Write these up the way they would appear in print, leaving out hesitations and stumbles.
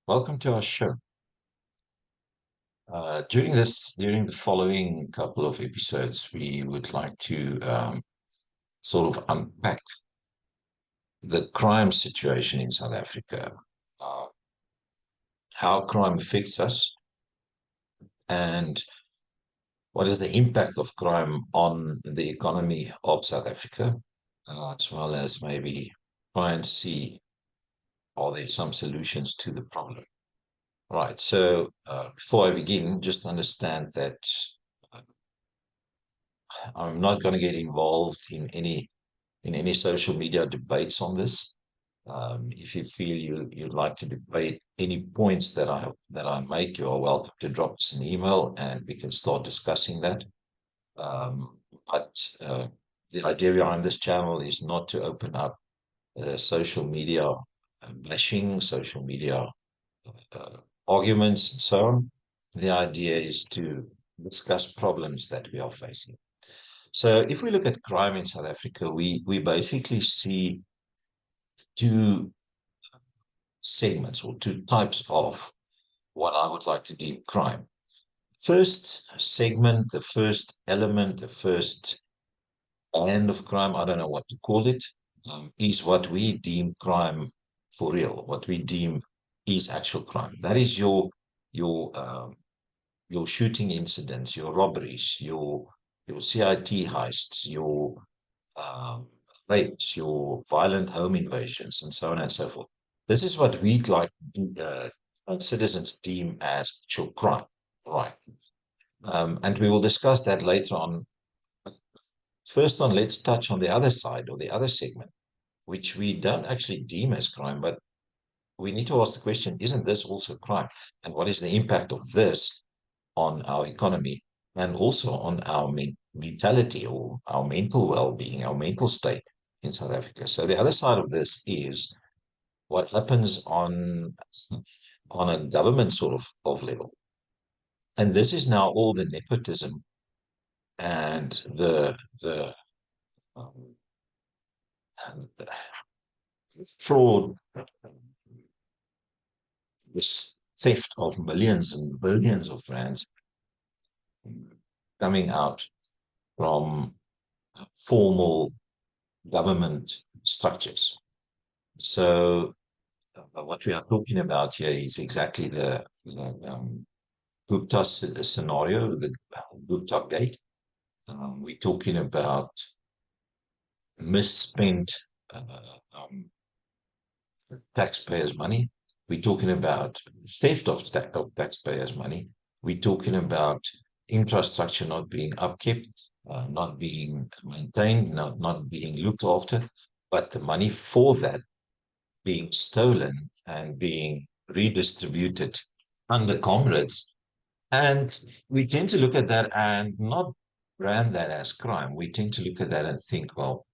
Welcome to our show. During the following couple of episodes, we would like to sort of unpack the crime situation in South Africa, uh, how crime affects us, and what is the impact of crime on the economy of South Africa, as well as maybe try and see are there some solutions to the problem. Right. So before I begin, just understand that I'm not going to get involved in any social media debates on this. If you feel you'd like to debate any points that I make, you are welcome to drop us an email and we can start discussing that. But the idea behind this channel is not to open up social media bashing, social media uh, arguments, and so on. The idea is to discuss problems that we are facing. So if we look at crime in South Africa, we basically see two segments or two types of what I would like to deem crime. First segment, the first element, the first band of crime, I don't know what to call it, is what we deem crime for real, what we deem is actual crime. That is your shooting incidents, your robberies, your CIT heists, your um, rapes, your violent home invasions, and so on and so forth. This is what we'd like citizens deem as actual crime, right? And we will discuss that later on. First on, let's touch on the other side or the other segment, which we don't actually deem as crime, but we need to ask the question, isn't this also crime? And what is the impact of this on our economy and also on our mentality or our mental well-being, our mental state in South Africa? So the other side of this is what happens on a government sort of level. And this is now all the nepotism and the um, fraud, this theft of millions and billions of rands coming out from formal government structures. So what we are talking about here is exactly the Gupta scenario, the Gupta gate. We're talking about misspent uh, um, taxpayers' money. We're talking about theft of taxpayers' money. We're talking about infrastructure not being upkept, not being maintained, not being looked after, but the money for that being stolen and being redistributed under comrades. And we tend to look at that and not brand that as crime. We tend to look at that and think, well,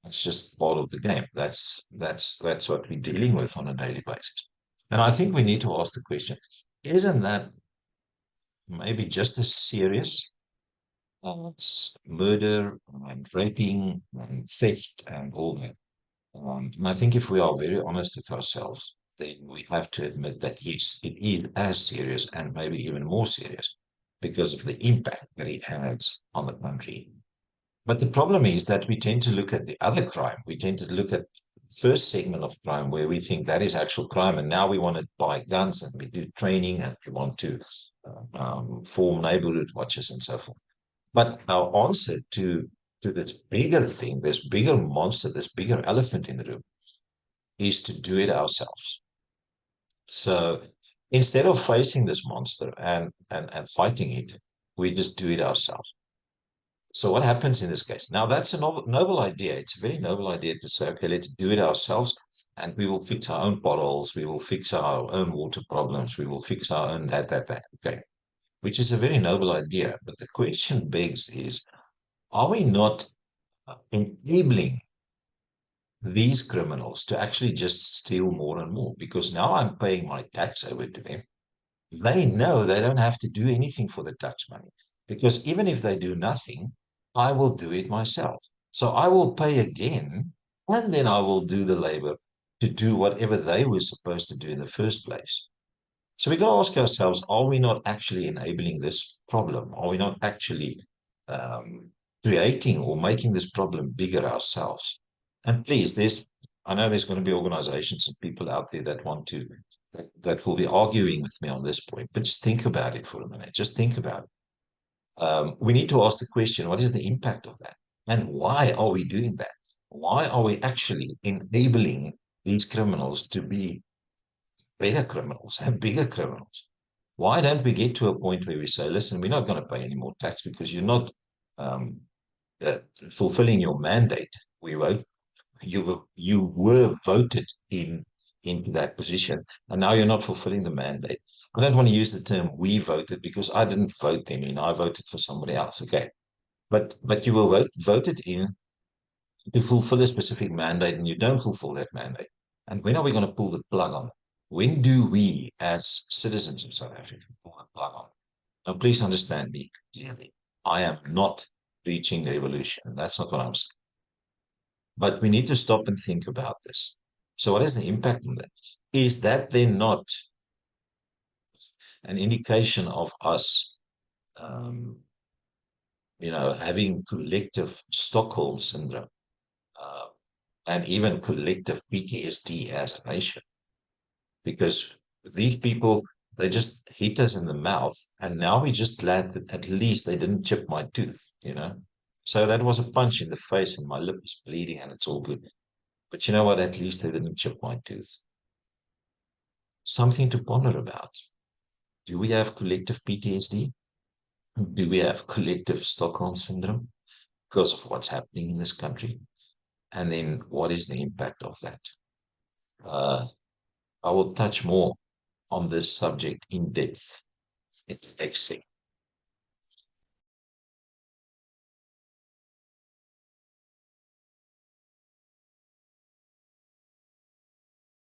it's just part of the game. That's what we're dealing with on a daily basis. And I think we need to ask the question, isn't that maybe just as serious as murder and raping and theft and all that? And I think if we are very honest with ourselves, then we have to admit that yes, it is as serious and maybe even more serious because of the impact that it has on the country. But the problem is that we tend to look at the other crime. We tend to look at the first segment of crime where we think that is actual crime. And now we want to buy guns and we do training and we want to form neighborhood watches and so forth. But our answer to this bigger thing, this bigger monster, this bigger elephant in the room is to do it ourselves. So instead of facing this monster and fighting it, we just do it ourselves. So what happens in this case? Now that's a noble idea. It's a very noble idea to say, okay, let's do it ourselves and we will fix our own potholes. We will fix our own water problems. We will fix our own that. Okay. Which is a very noble idea. But the question begs is, are we not enabling these criminals to actually just steal more and more? Because now I'm paying my tax over to them. They know they don't have to do anything for the tax money. Because even if they do nothing, I will do it myself. So I will pay again, and then I will do the labor to do whatever they were supposed to do in the first place. So we got to ask ourselves, are we not actually enabling this problem? Are we not actually um, creating or making this problem bigger ourselves? And please, I know there's going to be organizations and people out there that want to, that will be arguing with me on this point, but just think about it for a minute. Just think about it. We need to ask the question, what is the impact of that? And why are we doing that? Why are we actually enabling these criminals to be better criminals and bigger criminals? Why don't we get to a point where we say, listen, we're not going to pay any more tax because you're not um, uh, fulfilling your mandate. We vote. You were voted into that position, and now you're not fulfilling the mandate. I don't want to use the term "we voted" because I didn't vote them in. I voted for somebody else. Okay, but you were voted in to fulfill a specific mandate, and you don't fulfill that mandate. And when are we going to pull the plug on it? When do we, as citizens of South Africa, pull the plug on it? Now, please understand me clearly. I am not preaching the revolution. That's not what I'm saying. But we need to stop and think about this. So, what is the impact on that? Is that then not an indication of us, um, having collective Stockholm syndrome uh, and even collective PTSD as a nation? Because these people, they just hit us in the mouth, and now we just glad that at least they didn't chip my tooth. So that was a punch in the face, and my lip is bleeding, and it's all good. But you know what? At least they didn't chip my tooth. Something to ponder about. Do we have collective PTSD? Do we have collective Stockholm syndrome because of what's happening in this country? And then what is the impact of that? Uh, I will touch more on this subject in depth. It's excellent.